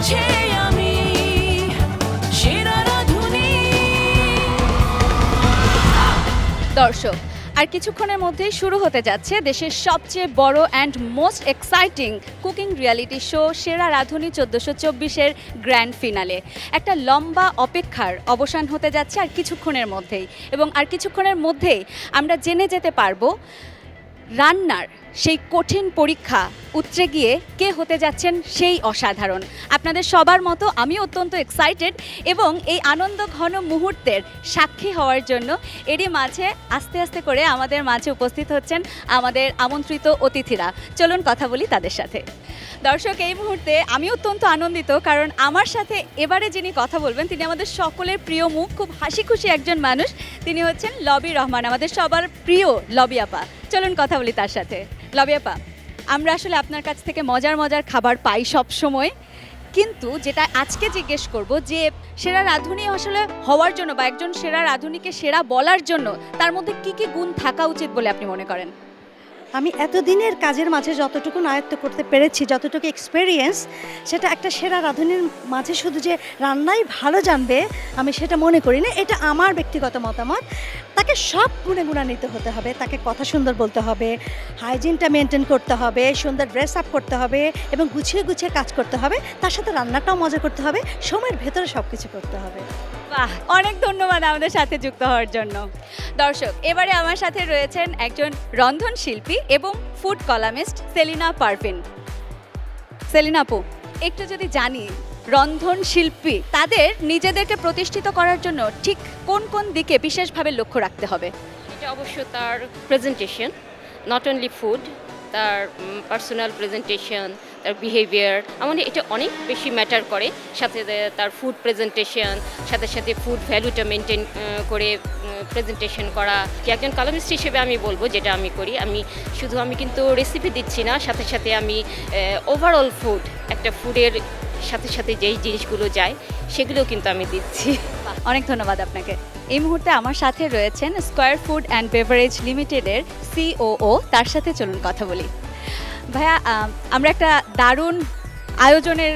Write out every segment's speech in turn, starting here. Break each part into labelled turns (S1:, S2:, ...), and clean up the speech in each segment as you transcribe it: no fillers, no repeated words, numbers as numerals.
S1: মাঝে আমি সেরা রাঁধুনি।
S2: দর্শক, আর কিছুক্ষণের মধ্যেই শুরু হতে যাচ্ছে দেশের সবচেয়ে বড় and most exciting cooking reality show সেরা রাঁধুনি 1424-এর গ্র্যান্ড ফিনালে। একটা লম্বা অপেক্ষার অবসান হতে যাচ্ছে আর কিছুক্ষণের মধ্যেই, এবং আর কিছুক্ষণের মধ্যেই আমরা জেনে যেতে পারবো রান্নার সেই কঠিন পরীক্ষা উতরে গিয়ে কে হতে যাচ্ছেন সেই অসাধারণ। আপনাদের সবার মতো আমি অত্যন্ত এক্সাইটেড এবং এই আনন্দ ঘন মুহূর্তের সাক্ষী হওয়ার জন্য এরই মাঝে আস্তে আস্তে করে আমাদের মাঝে উপস্থিত হচ্ছেন আমাদের আমন্ত্রিত অতিথিরা। চলুন কথা বলি তাদের সাথে। দর্শক, এই মুহূর্তে আমি অত্যন্ত আনন্দিত, কারণ আমার সাথে এবারে যিনি কথা বলবেন তিনি আমাদের সকলের প্রিয় মুখ, খুব হাসি খুশি একজন মানুষ। তিনি হচ্ছেন লবি রহমান, আমাদের সবার প্রিয় লবি আপা। চলুন কথা বলি তার সাথে। লবি আপা, আমরা আসলে আপনার কাছ থেকে মজার মজার খাবার পাই সব সময়, কিন্তু যেটা আজকে জিজ্ঞেস করব যে সেরা রাঁধুনি আসলে হওয়ার জন্য বা একজন সেরা রাঁধুনিকে সেরা বলার জন্য তার মধ্যে কি কি গুণ থাকা উচিত বলে আপনি মনে করেন?
S3: আমি এতদিনের কাজের মাঝে যতটুকু আয়ত্ত করতে পেরেছি, যতটুকু এক্সপেরিয়েন্স, সেটা একটা সেরা রাঁধুনির মাঝে শুধু যে রান্নাই ভালো জানবে আমি সেটা মনে করি না। এটা আমার ব্যক্তিগত মতামত। তাকে সব গুণে গুণান্বিত হতে হবে, তাকে কথা সুন্দর বলতে হবে, হাইজিনটা মেনটেন করতে হবে, সুন্দর ড্রেস আপ করতে হবে এবং গুছিয়ে গুছিয়ে কাজ করতে হবে। তার সাথে রান্নাটাও মজা করতে হবে, সময়ের ভেতরে সব কিছু করতে হবে।
S2: বাহ, অনেক ধন্যবাদ আমাদের সাথে যুক্ত হওয়ার জন্য। দর্শক, এবারে আমার সাথে রয়েছেন একজন রন্ধন শিল্পী এবং ফুড কলামিস্ট সেলিনা পারভিন। সেলিনা আপু, একটু যদি জানি রন্ধন শিল্পী তাদের নিজেদেরকে প্রতিষ্ঠিত করার জন্য ঠিক কোন কোন দিকে বিশেষভাবে লক্ষ্য রাখতে হবে?
S4: এটা অবশ্য তার প্রেজেন্টেশন, নট অনলি ফুড, তার পার্সোনাল প্রেজেন্টেশন, তার বিহেভিয়ার, আমার এটা অনেক বেশি ম্যাটার করে। সাথে তার ফুড প্রেজেন্টেশন, সাথে সাথে ফুড ভ্যালুটা মেনটেন করে প্রেজেন্টেশন করা। একজন কলামিস্ট হিসেবে আমি বলবো যেটা আমি করি, আমি কিন্তু রেসিপি দিচ্ছি না, সাথে সাথে আমি ওভারঅল ফুড, একটা ফুডের সাথে সাথে যেই জিনিসগুলো যায় সেগুলোও কিন্তু আমি দিচ্ছি।
S2: অনেক ধন্যবাদ আপনাকে। এই মুহূর্তে আমার সাথে রয়েছেন স্কয়ার ফুড অ্যান্ড বেভারেজ লিমিটেডের COO, তার সাথে চলুন কথা বলি। ভাইয়া, আমরা একটা দারুণ আয়োজনের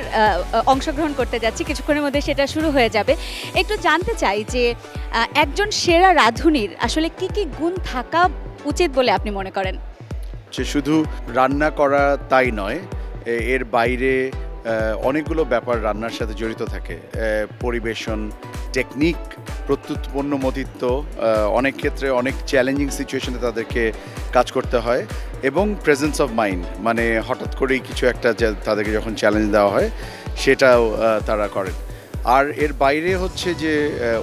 S2: অংশগ্রহণ করতে যাচ্ছি, কিছুক্ষণের মধ্যে সেটা শুরু হয়ে যাবে। একটু জানতে চাই যে একজন সেরা রাঁধুনির আসলে কি কি গুণ থাকা উচিত বলে আপনি মনে করেন?
S5: যে শুধু রান্না করা তাই নয়, এর বাইরে অনেকগুলো ব্যাপার রান্নার সাথে জড়িত থাকে। পরিবেশন, টেকনিক, প্রত্যুৎপন্নমতিত্ব, অনেক ক্ষেত্রে অনেক চ্যালেঞ্জিং সিচুয়েশনে তাদেরকে কাজ করতে হয়, এবং প্রেজেন্স অফ মাইন্ড, মানে হঠাৎ করেই কিছু একটা তাদেরকে যখন চ্যালেঞ্জ দেওয়া হয় সেটাও তারা করেন। আর এর বাইরে হচ্ছে যে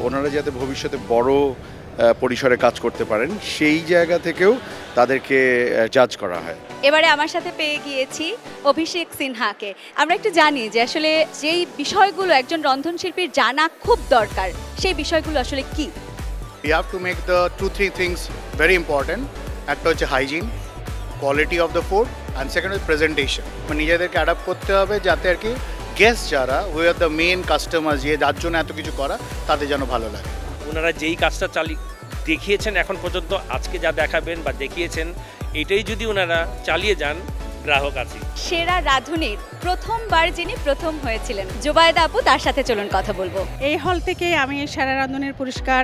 S5: ওনারা যাতে ভবিষ্যতে বড় পরিসরে কাজ করতে পারেন সেই জায়গা থেকেও তাদেরকে জাজ করা হয়।
S2: এবারে আমার সাথে পেয়ে গিয়েছি অভিষেক সিনহাকে। আমরা একটু জানি যে আসলে যেই বিষয়গুলো একজন রন্ধনশিল্পীর জানা খুব দরকার, সেই বিষয়গুলো আসলে কি?
S6: You have to make the 2-3 things very important. একটা হচ্ছে hygiene, quality of the food, and second হচ্ছে প্রেজেন্টেশন। নিজেদেরকে অ্যাডাপ্ট করতে হবে যাতে আর কি গেস্ট যারা we are the main customer, যার জন্য এত কিছু করা, তাদের যেন ভালো লাগে।
S7: ওনারা যেই কাজটা দেখিয়েছেন এখন পর্যন্ত, আজকে যা দেখাবেন বা দেখিয়েছেন, এটাই যদি ওনারা চালিয়ে যান, গ্রাহক আছে।
S2: সেরা রাঁধুনির প্রথমবার যিনি প্রথম হয়েছিলেন জুবাইদা আপু, তার সাথে চলুন কথা বলবো।
S8: এই হল থেকে আমি সেরা রাঁধুনির পুরস্কার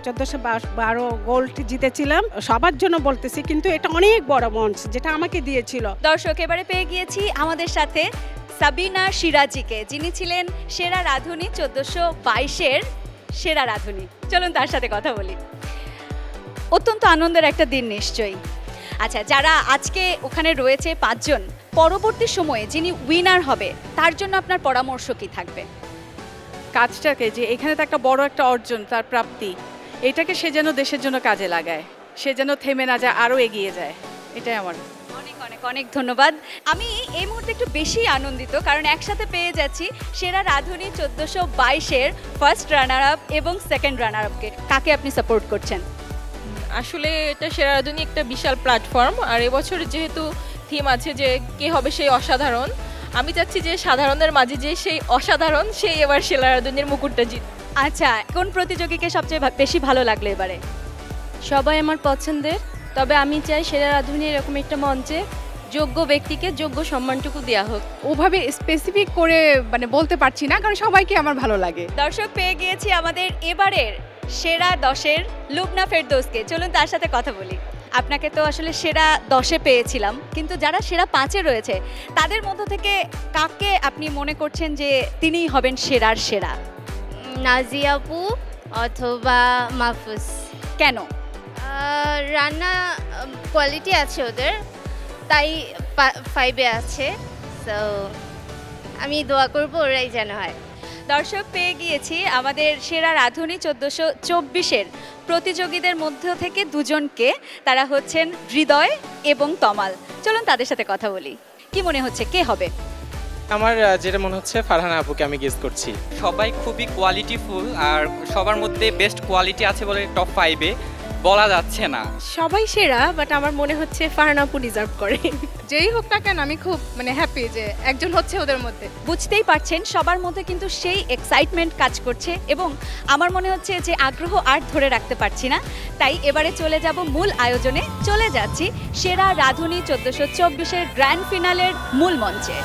S8: 1412 গোল্ড জিতেছিলাম। সবার জন্য বলতেছি, কিন্তু এটা অনেক বড় মঞ্চ যেটা আমাকে দিয়েছিল।
S2: দর্শক, এবারে পেয়ে গিয়েছি আমাদের সাথে সাবিনা সিরাজিকে, যিনি ছিলেন সেরা রাঁধুনি 1422-এর সেরা রাঁধুনি। চলুন তার সাথে কথা বলি। অত্যন্ত আনন্দের একটা দিন নিশ্চয়ই। আচ্ছা, যারা আজকে ওখানে রয়েছে 5 জন, পরবর্তী সময়ে যিনি উইনার হবে তার জন্য আপনার পরামর্শ কি থাকবে?
S9: কাজটাকে, যে এখানে তো একটা বড় একটা অর্জন, তার প্রাপ্তি, এটাকে সে যেন দেশের জন্য কাজে লাগায়, সে যেন থেমে না যায়, আরও এগিয়ে যায়, এটাই আমার।
S2: অনেক অনেক অনেক ধন্যবাদ। আমি এই মুহূর্তে একটু বেশি আনন্দিত, কারণ একসাথে পেয়ে যাচ্ছি সেরা রাঁধুনি 1422-এর ফার্স্ট রানার আপ এবং সেকেন্ড রানার আপকে। কাকে আপনি সাপোর্ট করছেন?
S10: আসলে এটা সেরা রাঁধুনি একটা বিশাল প্ল্যাটফর্ম, আর এবছর যেহেতু থিম আছে যে কে হবে সেই অসাধারণ, আমি চাচ্ছি যে সাধারণের মাঝে যে সেই অসাধারণ, সেই এবার সেরা রাঁধুনির মুকুটটা জিত।
S2: আচ্ছা, কোন প্রতিযোগীকে সবচেয়ে বেশি ভালো লাগলো এবারে?
S11: সবাই আমার পছন্দের, তবে আমি চাই সেরা রাঁধুনি এরকম একটা মঞ্চে
S4: যোগ্য ব্যক্তিকে যোগ্য সম্মানটুকু দেওয়া হোক।
S9: ওভাবে স্পেসিফিক করে মানে বলতে পারছি না, কারণ সবাইকে আমার ভালো লাগে।
S2: দর্শক, পেয়ে গিয়েছি আমাদের এবারের সেরা 10-এর লুবনা ফেরদৌসকে। চলুন তার সাথে কথা বলি। আপনাকে তো আসলে সেরা 10-এ পেয়েছিলাম, কিন্তু যারা সেরা 5-এ রয়েছে তাদের মধ্য থেকে কাকে আপনি মনে করছেন যে তিনিই হবেন সেরার সেরা?
S11: নাজিয়া আপু অথবা মাহফুজ।
S2: কেন?
S11: রান্না কোয়ালিটি আছে ওদের, তাই 5-এ আছে। সো আমি দোয়া করব ওরাই যেন হয়।
S2: দর্শক, পেয়ে গিয়েছি আমাদের সেরা রাঁধুনি 1424-এর প্রতিযোগীদের মধ্য থেকে দুজনকে। তারা হচ্ছেন হৃদয় এবং তমাল। চলুন তাদের সাথে কথা বলি। কি মনে হচ্ছে কে হবে?
S12: আমার যেটা মনে হচ্ছে ফারহানা আপুকে আমি গেস করছি।
S13: সবাই খুবই কোয়ালিটিফুল, আর সবার মধ্যে বেস্ট কোয়ালিটি আছে বলে টপ 5-এ বলা যাচ্ছে না।
S4: সবাই সেরা, বাট আমার মনে হচ্ছে ফারহানা আপু ডিজার্ভ করে।
S9: যেই হোক না কেন আমি খুব মানে হ্যাপি যে একজন হচ্ছে ওদের মধ্যে।
S2: বুঝতেই পারছেন সবার মধ্যে কিন্তু সেই এক্সাইটমেন্ট কাজ করছে, এবং আমার মনে হচ্ছে যে আগ্রহ আর ধরে রাখতে পারছি না। তাই এবারে চলে যাব মূল আয়োজনে। চলে যাচ্ছি সেরা রাঁধুনি 1424-এর গ্র্যান্ড ফিনালের মূল মঞ্চে।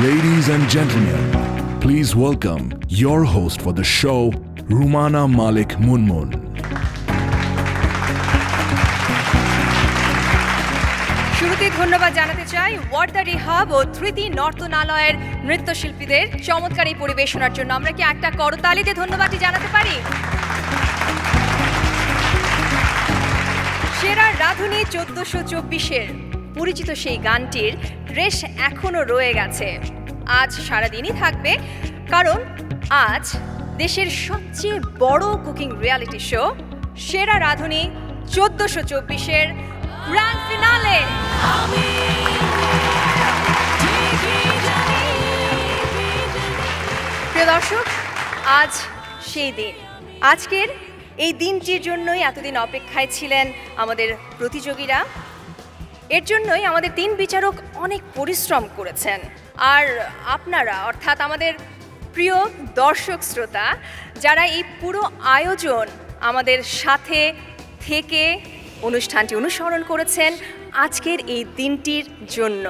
S14: Ladies and gentlemen, please welcome your host for the show, Rumana Malik Munmun.
S15: শুরুতেই ধন্যবাদ জানাতে চাই ওয়ার্দা রিহাব ও তৃতি নর্তনালয়ের নৃত্যশিল্পীদের চমৎকার এই পরিবেশনার জন্য। আমরা কি একটা করতালিতে ধন্যবাদটি জানাতে পারি? সেরা রাঁধুনি 1424-এর পরিচিত সেই গানটির রেশ এখনো রয়ে গেছে। আজ সারাদিনই থাকবে, কারণ আজ দেশের সবচেয়ে বড় কুকিং রিয়ালিটি শো সেরা রাঁধুনি 1424-এর গ্র্যান্ড ফিনালে। প্রিয় দর্শক, আজ সেই দিন। আজকের এই দিনটির জন্যই এতদিন অপেক্ষায় ছিলেন আমাদের প্রতিযোগীরা। এর জন্যই আমাদের 3 বিচারক অনেক পরিশ্রম করেছেন। আর আপনারা, অর্থাৎ আমাদের প্রিয় দর্শক শ্রোতা, যারা এই পুরো আয়োজন আমাদের সাথে থেকে অনুষ্ঠানটি অনুসরণ করেছেন আজকের এই দিনটির জন্য।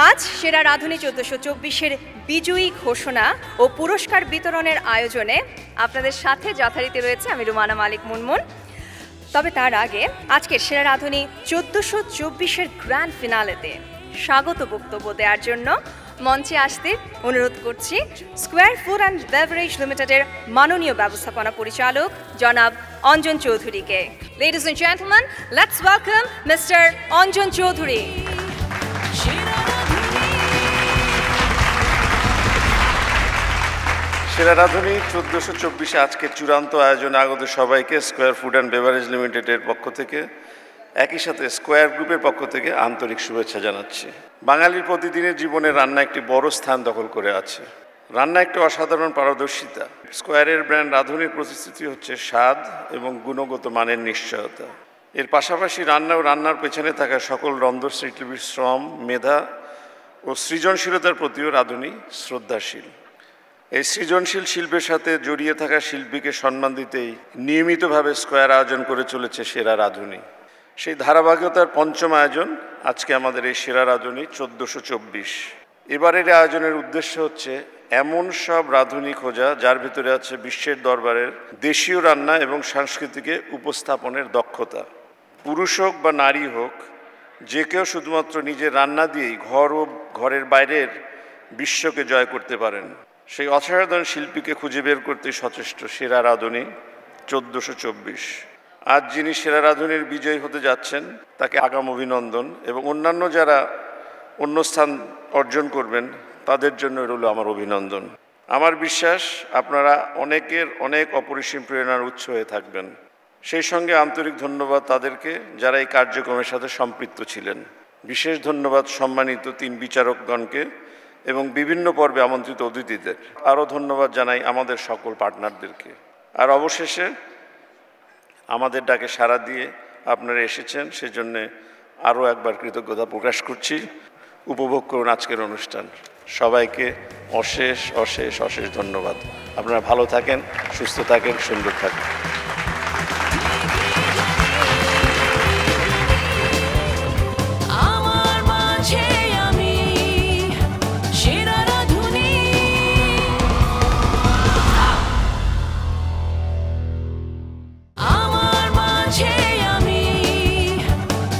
S15: আজ সেরা রাঁধুনি 1424-এর বিজয়ী ঘোষণা ও পুরস্কার বিতরণের আয়োজনে আপনাদের সাথে যথারীতি রয়েছে আমি রুমানা মালিক মুনমুন। তবে তার আগে আজকের সেরা রাঁধুনি 1424-এর গ্র্যান্ড ফিনালেতে স্বাগত বক্তব্য দেওয়ার জন্য মঞ্চে আসতে অনুরোধ করছি স্কোয়ার ফুড অ্যান্ড বেভারেজ লিমিটেডের মাননীয় ব্যবস্থাপনা পরিচালক জনাব অঞ্জন চৌধুরীকে। Ladies and gentlemen, let's welcome Mr. Anjan Chowdhury.
S16: সেরা রাঁধুনি 1424 আজকে চূড়ান্ত আয়োজনে আগত সবাইকে স্কয়ার ফুড অ্যান্ড বেভারেজ লিমিটেডের পক্ষ থেকে একই সাথে স্কয়ার গ্রুপের পক্ষ থেকে আন্তরিক শুভেচ্ছা জানাচ্ছি। বাঙালির প্রতিদিনের জীবনে রান্না একটি বড় স্থান দখল করে আছে। রান্না একটা অসাধারণ পারদর্শিতা। স্কয়ারের ব্র্যান্ড রাঁধুনির প্রতিশ্রুতি হচ্ছে স্বাদ এবং গুণগত মানের নিশ্চয়তা। এর পাশাপাশি রান্না ও রান্নার পেছনে থাকা সকল রন্ধনশিল্পীর শ্রম, মেধা ও সৃজনশীলতার প্রতিও রাঁধুনি শ্রদ্ধাশীল। এই সৃজনশীল শিল্পের সাথে জড়িয়ে থাকা শিল্পীকে সম্মান দিতেই নিয়মিতভাবে স্কয়ার আয়োজন করে চলেছে সেরা রাঁধুনি। সেই ধারাবাহিকতার পঞ্চম আয়োজন আজকে আমাদের এই সেরা রাঁধুনি 1424। এবারের আয়োজনের উদ্দেশ্য হচ্ছে এমন সব রাঁধুনি খোঁজা যার ভিতরে আছে বিশ্বের দরবারের দেশীয় রান্না এবং সংস্কৃতিকে উপস্থাপনের দক্ষতা। পুরুষ হোক বা নারী হোক, যে কেউ শুধুমাত্র নিজের রান্না দিয়েই ঘর ও ঘরের বাইরের বিশ্বকে জয় করতে পারেন। সেই অসাধারণ শিল্পীকে খুঁজে বের করতে সচেষ্ট সেরা রাঁধুনি 1424। আজ যিনি সেরা রাঁধুনির বিজয়ী হতে যাচ্ছেন তাকে আগাম অভিনন্দন, এবং অন্যান্য যারা অন্য স্থান অর্জন করবেন তাদের জন্য রইল আমার অভিনন্দন। আমার বিশ্বাস আপনারা অনেকের অনেক অপরিসীম প্রেরণার উৎস হয়ে থাকবেন। সেই সঙ্গে আন্তরিক ধন্যবাদ তাদেরকে যারা এই কার্যক্রমের সাথে সম্পৃক্ত ছিলেন। বিশেষ ধন্যবাদ সম্মানিত 3 বিচারকগণকে এবং বিভিন্ন পর্বে আমন্ত্রিত অতিথিদের। আরও ধন্যবাদ জানাই আমাদের সকল পার্টনারদেরকে। আর অবশেষে আমাদের ডাকে সাড়া দিয়ে আপনারা এসেছেন, সেজন্য আরও একবার কৃতজ্ঞতা প্রকাশ করছি। উপভোগ করুন আজকের অনুষ্ঠান। সবাইকে অশেষ অশেষ অশেষ ধন্যবাদ। আপনারা ভালো থাকেন, সুস্থ থাকেন, সুন্দর থাকেন।
S1: আমার মাঝে আমি সেরা রাঁধুনি। আমার মাঝে আমি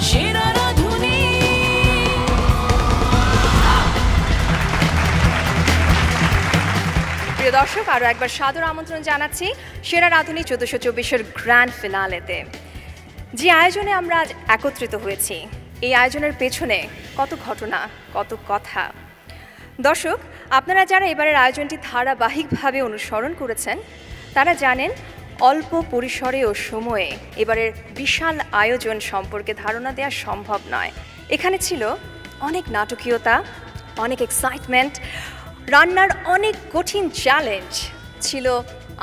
S1: সেরা রাঁধুনি।
S15: প্রিয় দর্শক, আরও একবার সাদর আমন্ত্রণ জানাচ্ছি সেরা রাঁধুনি 1424-এর গ্র্যান্ড ফিনালেতে। যে আয়োজনে আমরা আজ একত্রিত হয়েছি, এই আয়োজনের পেছনে কত ঘটনা, কত কথা। দর্শক, আপনারা যারা এবারের আয়োজনটি ধারাবাহিকভাবে অনুসরণ করেছেন তারা জানেন অল্প পরিসরে ও সময়ে এবারের বিশাল আয়োজন সম্পর্কে ধারণা দেওয়া সম্ভব নয়। এখানে ছিল অনেক নাটকীয়তা, অনেক এক্সাইটমেন্ট, রান্নার অনেক কঠিন চ্যালেঞ্জ, ছিল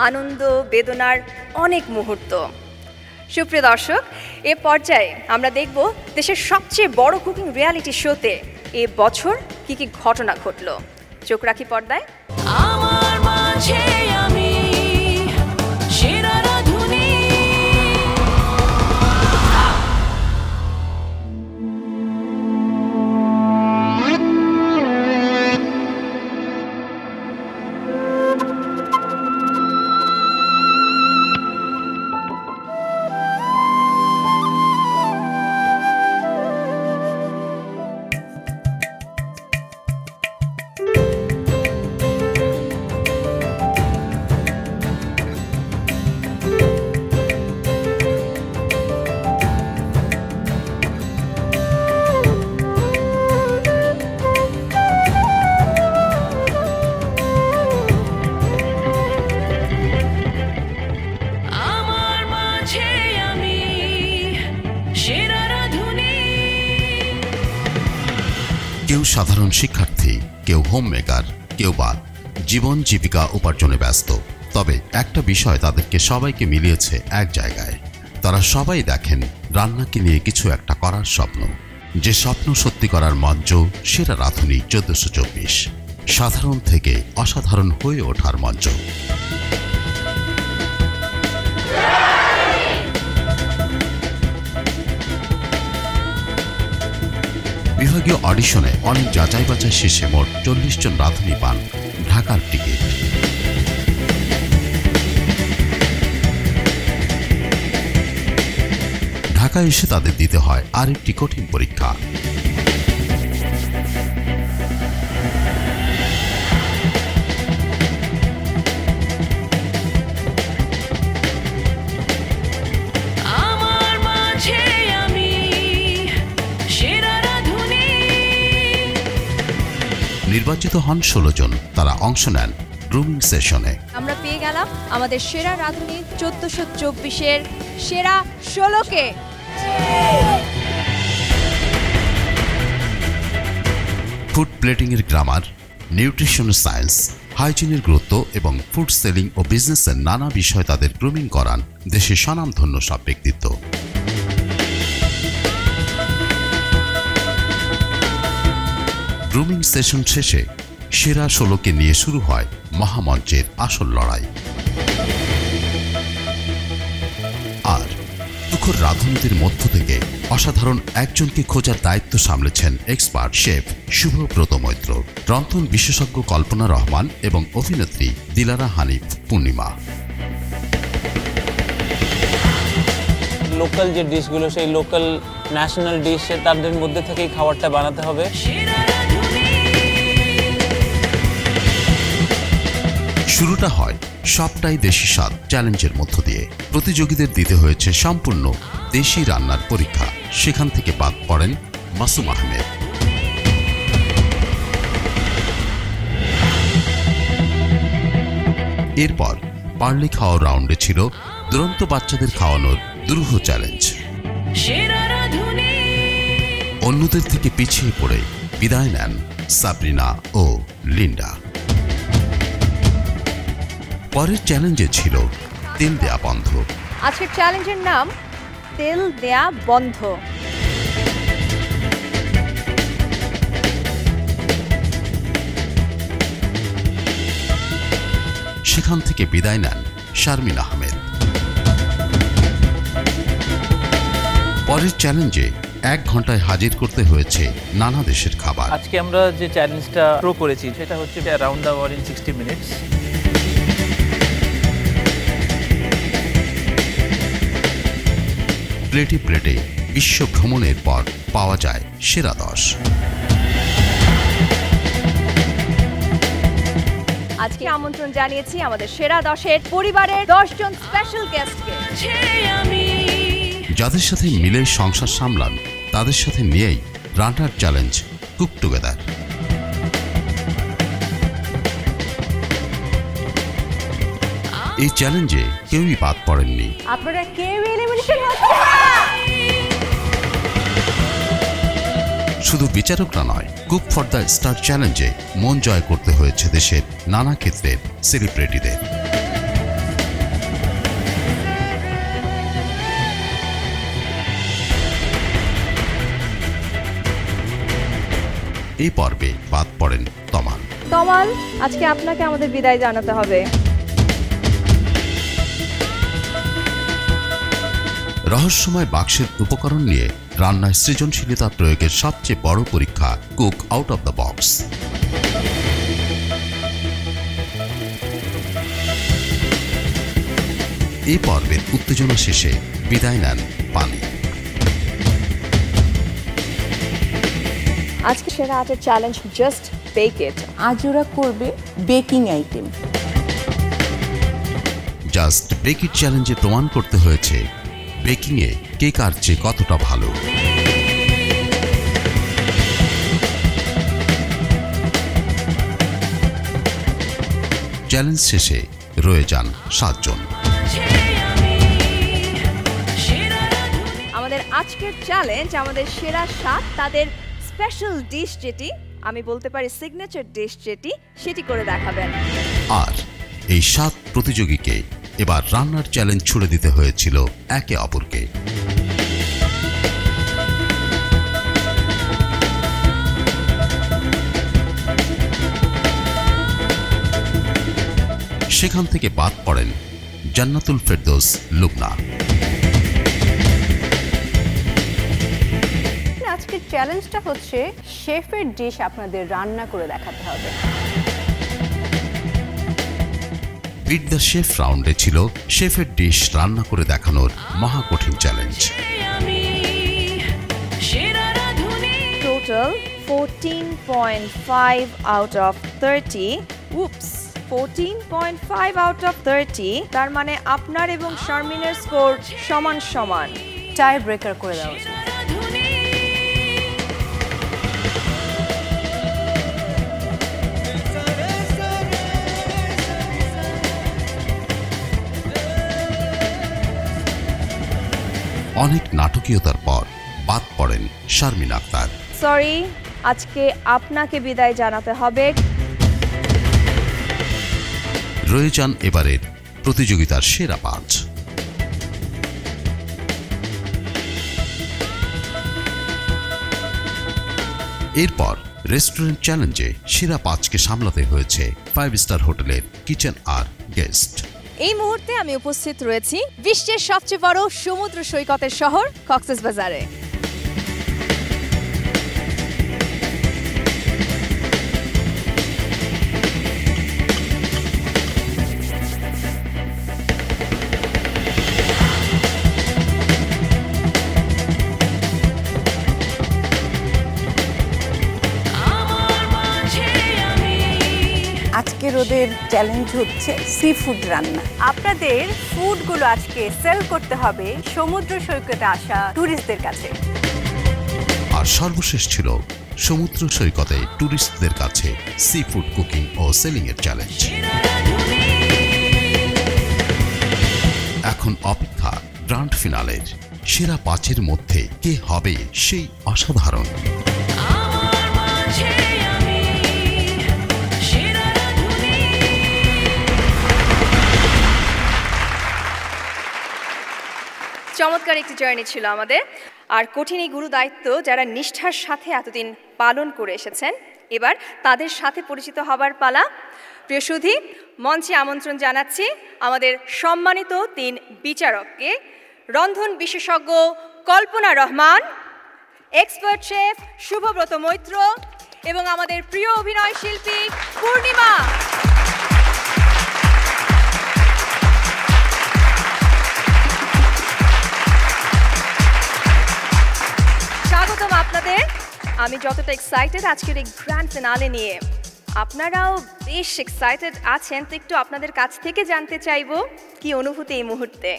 S15: আনন্দ বেদনার অনেক মুহূর্ত। সুপ্রিয় দর্শক, এ পর্যায়ে আমরা দেখব দেশের সবচেয়ে বড় কুকিং রিয়ালিটি শোতে এ বছর কি কি ঘটনা ঘটল। চোখ রাখি পর্দায়।
S1: আমার মাঝে আমি সেরা রাঁধুনি। আমার মাঝে আমি সেরা রাঁধুনি।
S17: কেউ সাধারণ শিক্ষার্থী, কেউ হোম মেকার, কেউ বা জীবন জীবিকা উপার্জনে ব্যস্ত। তবে একটা বিষয় তাদেরকে সবাইকে মিলিয়েছে এক জায়গায়। তারা সবাই দেখেন রান্নাকে নিয়ে কিছু একটা করার স্বপ্ন। যে স্বপ্ন সত্যি করার মঞ্চ সেরা রাঁধুনি 1424। সাধারণ থেকে অসাধারণ হয়ে ওঠার মঞ্চ। বিভাগীয় অডিশনে অনেক যাচাই বাছাই শেষে মোট 40 জন রাঁধুনি পান ঢাকার টিকিট। ঢাকায় এসে তাদের দিতে হয় আরেকটি কঠিন পরীক্ষা।
S1: আমার মাঝে আমি সেরা রাঁধুনি।
S17: নির্বাচিত হন 16 জন। তারা অংশ নেন গ্রুমিং সেশনে।
S15: আমরা পেয়ে গেলাম আমাদের সেরা রাঁধুনি 1424-এর সেরা 16কে।
S17: ফুড প্লেটিংয়ের গ্রামার, নিউট্রিশনের সায়েন্স, হাইজিনের গুরুত্ব এবং ফুড সেলিং ও বিজনেসের নানা বিষয় তাদের গ্রুমিং করান দেশের স্বনামধন্য সব ব্যক্তিত্ব। গ্রুমিং সেশন শেষে সেরা 16কে নিয়ে শুরু হয় মহামঞ্চের আসল লড়াই। আর তুখোর রাঁধুনিদের মধ্য থেকে অসাধারণ একজনকে খোঁজার দায়িত্ব সামলেছেন এক্সপার্ট শেফ শুভব্রত মৈত্র, রন্ধন বিশেষজ্ঞ কল্পনা রহমান এবং অভিনেত্রী দিলারা হানিফ পূর্ণিমা।
S18: লোকাল যে ডিশগুলো, সেই লোকাল ন্যাশনাল ডিশ তাদের মধ্যে থেকেই খাবারটা বানাতে হবে।
S17: শুরুটা হয় সবটাই দেশি স্বাদ চ্যালেঞ্জের মধ্য দিয়ে। প্রতিযোগীদের দিতে হয়েছে সম্পূর্ণ দেশি রান্নার পরীক্ষা। সেখান থেকে বাদ পড়েন মাসুম আহমেদ। এরপর পার্লি খাওয়া রাউন্ডে ছিল দুরন্ত বাচ্চাদের খাওয়ানোর দুরূহ চ্যালেঞ্জ। অন্যদের থেকে পিছিয়ে পড়ে বিদায় নেন সাবরিনা ও লিন্ডা। পরের চ্যালেঞ্জে ছিল তেল দেয়া বন্ধ।
S15: আজকের চ্যালেঞ্জের নাম তেল দেয়া বন্ধ।
S17: সেখান থেকে বিদায় নেন শারমিন আহমেদ। পরের চ্যালেঞ্জে 1 ঘন্টায় হাজির করতে হয়েছে নানা দেশের খাবার।
S18: আজকে আমরা যে চ্যালেঞ্জটা প্রো করেছি সেটা হচ্ছে around the world in 60 minutes.
S17: প্লেটে প্লেটে বিশ্ব ভ্রমণের পর পাওয়া যায় সেরা 10।
S15: আজকে আমন্ত্রণ জানিয়েছি আমাদের সেরা 10-এর পরিবারের 10 জন স্পেশাল গেস্টকে,
S17: যাদের সাথে মিলে সংসার সামলান তাদের সাথে নিয়েই রান্নার চ্যালেঞ্জ কুক টুগেদার। এই চ্যালেঞ্জে কেউই বাদ পড়েননি।
S15: আপনারা কেউ এলিমিনেশন হচ্ছে না।
S17: শুধু বিচারকরা নয়, কুক ফর দ্য স্টার চ্যালেঞ্জে মন জয় করতে হয়েছে দেশের নানা ক্ষেত্রের সেলিব্রিটিদের। এই পর্বে বাদ পড়েন তমাল।
S15: তমাল, আজকে আপনাকে আমাদের বিদায় জানাতে হবে।
S17: রহস্যময় বাক্সের উপকরণ নিয়ে রান্নায় সৃজনশীলতা প্রয়োগের সবচেয়ে বড় পরীক্ষা cook out of the box. এই পর্বের উত্তেজনা শেষে বিদায় নেন পানি।
S19: আজকে সেরা আটের চ্যালেঞ্জ জাস্ট বেক ইট। আজ ওরা করবে বেকিং আইটেম।
S17: জাস্ট বেক ইট চ্যালেঞ্জে প্রমাণ করতে হয়েছে বেকিংয়ে কে কার চেয়ে কতটা ভালো। চ্যালেঞ্জ শেষে রয়ে যান 7 জন।
S15: আমাদের আজকের চ্যালেঞ্জ, আমাদের সেরা 7 তাদের স্পেশাল ডিশ যেটি, আমি বলতে পারি সিগনেচার ডিশ যেটি, সেটি করে দেখাবেন।
S17: আর এই 7 প্রতিযোগীকে এবার রান্নার চ্যালেঞ্জ ছুড়ে দিতে হয়েছিল একে অপরকে। সেখান থেকে বাদ পড়েন জান্নাতুল ফেরদৌস লুবনা।
S19: আজকের চ্যালেঞ্জটা হচ্ছে শেফের ডিশ আপনাদের রান্না করে দেখাতে হবে।
S17: বিট দ্য শেফ রাউন্ডে ছিল শেফের ডিশ রান্না করে দেখানোর মহাকঠিন challenge.
S15: Total 14.5 out of 30। Oops, 14.5 out of 30, তার মানে আপনার এবং শারমিনের স্কোর সমান সমান।
S19: টাই ব্রেকার করে দেওয়া উচিত।
S17: অনেক নাটকীয়তার পর বাদ পড়েন শারমিন আক্তার।
S15: সরি, আজকে আপনাকে বিদায় জানাতে হবে।
S17: রয়ে যান এবারের প্রতিযোগিতার সেরা 5। এরপর রেস্টুরেন্ট চ্যালেঞ্জে সেরা 5কে সামলাতে হয়েছে 5 স্টার হোটেলের কিচেন আর গেস্ট।
S15: এই মুহূর্তে আমি উপস্থিত রয়েছি বিশ্বের সবচেয়ে বড় সমুদ্র সৈকতের শহর কক্সবাজারে।
S19: আজকের ওদের চ্যালেঞ্জ হচ্ছে সি ফুড রান্না।
S15: আপনাদের ফুডগুলো আজকে সেল করতে হবে সমুদ্র সৈকতে আসা ট্যুরিস্টদের কাছে।
S17: আর সর্বশেষ ছিল সমুদ্র সৈকতে ট্যুরিস্টদের কাছে সি ফুড কুকিং ও সেলিং এর চ্যালেঞ্জ। এখন অপেক্ষা গ্র্যান্ড ফিনালের সেরা 5-এর মধ্যে কে হবে সেই অসাধারণ।
S15: চমৎকার একটি জার্নি ছিল আমাদের, আর কঠিন এই গুরু দায়িত্ব যারা নিষ্ঠার সাথে এতদিন পালন করে এসেছেন, এবার তাদের সাথে পরিচিত হবার পালা। প্রিয় সুধী, মঞ্চে আমন্ত্রণ জানাচ্ছি আমাদের সম্মানিত 3 বিচারককে। রন্ধন বিশেষজ্ঞ কল্পনা রহমান, এক্সপার্ট শেফ শুভব্রত মৈত্র এবং আমাদের প্রিয় অভিনয় শিল্পী পূর্ণিমা। স্বাগতম আপনাদের। আমি যতটা এক্সাইটেড আজকের এই গ্র্যান্ড ফিনালে নিয়ে, আপনারাও বেশ এক্সাইটেড আছেন, তো একটু আপনাদের কাছ থেকে জানতে চাইবো কি অনুভূতি এই মুহূর্তে।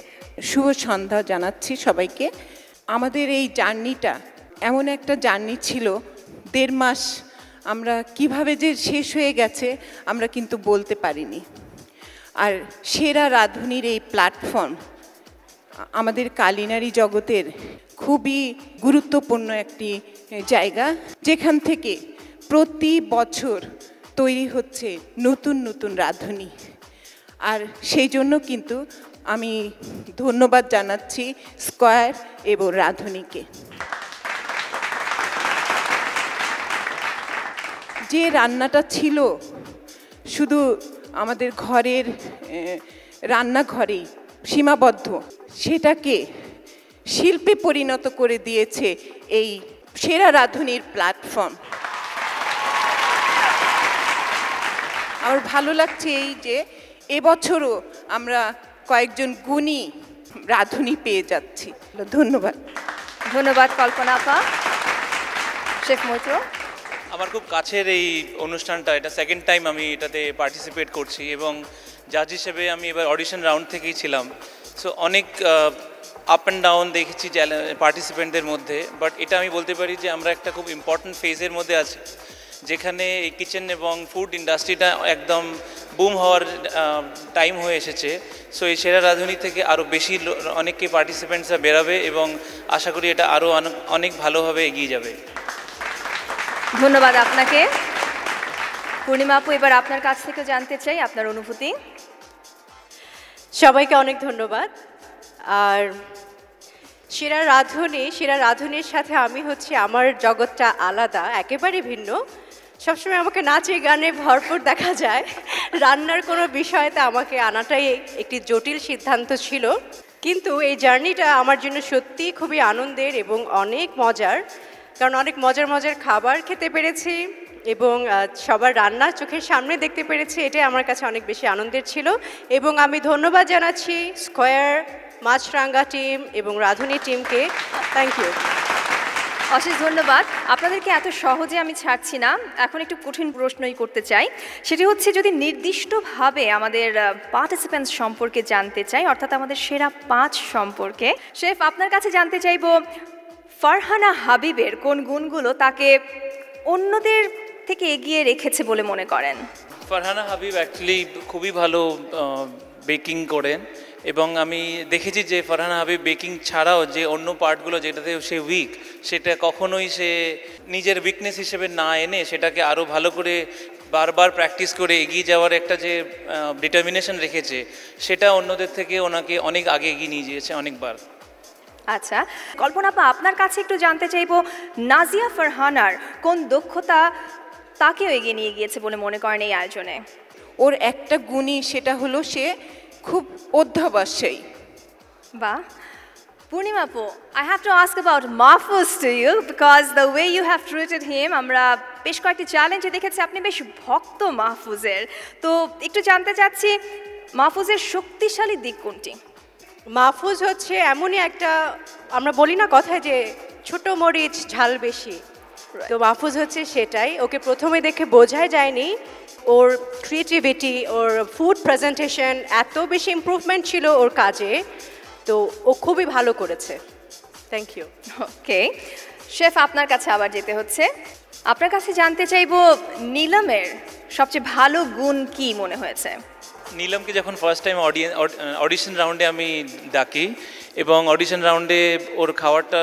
S19: শুভ সন্ধ্যা জানাচ্ছি সবাইকে। আমাদের এই জার্নিটা এমন একটা জার্নি ছিল, 1.5 মাস আমরা কিভাবে যে শেষ হয়ে গেছে আমরা কিন্তু বলতে পারিনি। আর সেরা রাঁধুনির এই প্ল্যাটফর্ম আমাদের কালিনারি জগতের খুবই গুরুত্বপূর্ণ একটি জায়গা, যেখান থেকে প্রতি বছর তৈরি হচ্ছে নতুন নতুন রাঁধুনি। আর সেই জন্য কিন্তু আমি ধন্যবাদ জানাচ্ছি স্কয়ার এবং রাঁধুনিকে। যে রান্নাটা ছিল শুধু আমাদের ঘরের রান্নাঘরেই সীমাবদ্ধ, সেটাকে শিল্পে পরিণত করে দিয়েছে এই সেরা রাঁধুনির প্ল্যাটফর্ম। আমার ভালো লাগছে এই যে এবছরও আমরা কয়েকজন গুণী রাঁধুনি পেয়ে যাচ্ছি। ধন্যবাদ।
S15: ধন্যবাদ কল্পনা আপা। শেফ মৈত্র,
S18: আমার খুব কাছের এই অনুষ্ঠানটা, এটা সেকেন্ড টাইম আমি এটাতে পার্টিসিপেট করছি এবং জাজ হিসেবে আমি এবার অডিশন রাউন্ড থেকেই ছিলাম। সো অনেক আপ অ্যান্ড ডাউন দেখেছি পার্টিসিপেন্টদের মধ্যে, বাট এটা আমি বলতে পারি যে আমরা একটা খুব ইম্পর্ট্যান্ট ফেজের মধ্যে আছি, যেখানে এই কিচেন এবং ফুড ইন্ডাস্ট্রিটা একদম বুম হওয়ার টাইম হয়ে এসেছে। সো এই সেরা রাঁধুনি থেকে আরও বেশি অনেককে পার্টিসিপেন্টসরা বেরাবে এবং আশা করি এটা আরও অনেক ভালোভাবে এগিয়ে যাবে।
S15: ধন্যবাদ আপনাকে। পূর্ণিমা আপু, এবার আপনার কাছ থেকে জানতে চাই আপনার অনুভূতি।
S20: সবাইকে অনেক ধন্যবাদ। আর সেরা রাঁধুনির সাথে আমি হচ্ছে, আমার জগৎটা আলাদা, একেবারে ভিন্ন। সবসময় আমাকে নাচে গানে ভরপুর দেখা যায়, রান্নার কোনো বিষয়তে আমাকে আনাটাই একটি জটিল সিদ্ধান্ত ছিল। কিন্তু এই জার্নিটা আমার জন্য সত্যি খুবই আনন্দের এবং অনেক মজার, কারণ অনেক মজার মজার খাবার খেতে পেরেছি এবং সবার রান্না চোখের সামনে দেখতে পেরেছি। এটাই আমার কাছে অনেক বেশি আনন্দের ছিল এবং আমি ধন্যবাদ জানাচ্ছি স্কয়ার, মাছরাঙ্গা টিম এবং রাঁধুনি টিমকে। Thank you.
S15: অশেষ ধন্যবাদ। আপনাদেরকে এত সহজে আমি ছাড়ছি না, এখন একটু কঠিন প্রশ্নই করতে চাই। সেটি হচ্ছে, যদি নির্দিষ্টভাবে আমাদের পার্টিসিপেন্টস সম্পর্কে জানতে চাই, অর্থাৎ আমাদের সেরা 5 সম্পর্কে। শেফ, আপনার কাছে জানতে চাইব ফারহানা হাবিবের কোন গুণগুলো তাকে অন্যদের থেকে এগিয়ে রেখেছে বলে মনে করেন?
S18: ফারহানা হাবিব অ্যাকচুয়ালি খুবই ভালো বেকিং করেন এবং আমি দেখেছি যে ফারহানা হাবিব বেকিং ছাড়াও যে অন্য পার্টগুলো যেটাতে সে উইক, সেটা কখনোই সে নিজের উইকনেস হিসেবে না এনে সেটাকে আরও ভালো করে বারবার প্র্যাকটিস করে এগিয়ে যাওয়ার একটা যে ডিটারমিনেশন রেখেছে, সেটা অন্যদের থেকে ওনাকে অনেক আগে এগিয়ে নিয়ে গিয়েছে অনেকবার।
S15: আচ্ছা, কল্পনা আপা, আপনার কাছে একটু জানতে চাইবো নাজিয়া ফারহানার কোন দক্ষতা তাকেও এগিয়ে নিয়ে গিয়েছে বলে মনে করেন এই আয়োজনে?
S19: ওর একটা গুণই, সেটা হলো সে খুব অধ্যবসায়ী।
S15: বাহ। পূর্ণিমা আপু, I have to ask about Mahfouz to you because the way you have treated him, আমরা বেশ কয়েকটি চ্যালেঞ্জে দেখেছি আপনি বেশ ভক্ত মাহফুজের। তো একটু জানতে চাচ্ছি মাহফুজের শক্তিশালী দিক কোনটি?
S20: মাহফুজ হচ্ছে এমনই একটা, আমরা বলি না কথায় যে ছোট মরিচ ঝাল বেশি, তো মাহফুজ হচ্ছে সেটাই। ওকে প্রথমে দেখে বোঝাই যায়নি, ওর ক্রিয়েটিভিটি, ওর ফুড প্রেজেন্টেশন, এত বেশি ইমপ্রুভমেন্ট ছিল ওর কাজে, তো ও খুবই ভালো করেছে। Thank you.
S15: ওকে শেফ, আপনার কাছে আবার যেতে হচ্ছে। আপনার কাছে জানতে চাইবো নীলমের সবচেয়ে ভালো গুণ কি মনে হয়েছে?
S18: নীলমকে যখন ফার্স্ট টাইম অডিশন রাউন্ডে আমি ডাকি এবং অডিশন রাউন্ডে ওর খাবারটা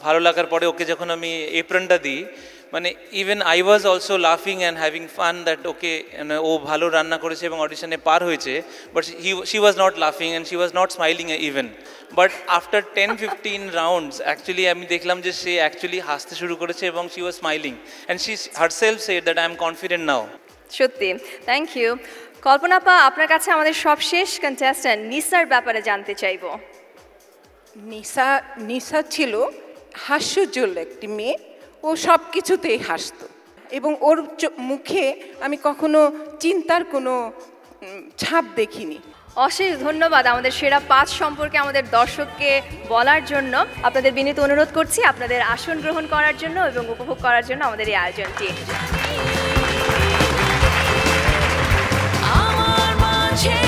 S18: ভালো লাগার পরে ওকে যখন আমি এপ্রনটা দিই, মানে ইভেন আই ওয়াজ অলসো লাফিং and having fun that okay ও ভালো রান্না করেছে এবং অডিশনে পার হয়েছে, বাট শি ওয়াজ নট লাফিং and she was not smiling even. But after 10-15 rounds actually আমি দেখলাম যে সে অ্যাকচুয়ালি হাসতে শুরু করেছে এবং she was smiling and she herself said that I am confident now.
S15: সত্যি, থ্যাংক ইউ। কল্পনা আপা, আপনার কাছে আমাদের সবশেষ কন্টেস্ট্যান্ট নিসার ব্যাপারে জানতে চাইবো।
S19: নিসা ছিল হাস্যজ্জ্বল একটি মেয়ে, ও সব কিছুতেই হাসতো এবং ওর মুখে আমি কখনো চিন্তার কোনো ছাপ দেখিনি।
S15: অশেষ ধন্যবাদ আমাদের সেরা 5 সম্পর্কে আমাদের দর্শককে বলার জন্য। আপনাদের বিনীত অনুরোধ করছি আপনাদের আসন গ্রহণ করার জন্য এবং উপভোগ করার জন্য আমাদের এই আয়োজনটি।
S1: আমার মাঝে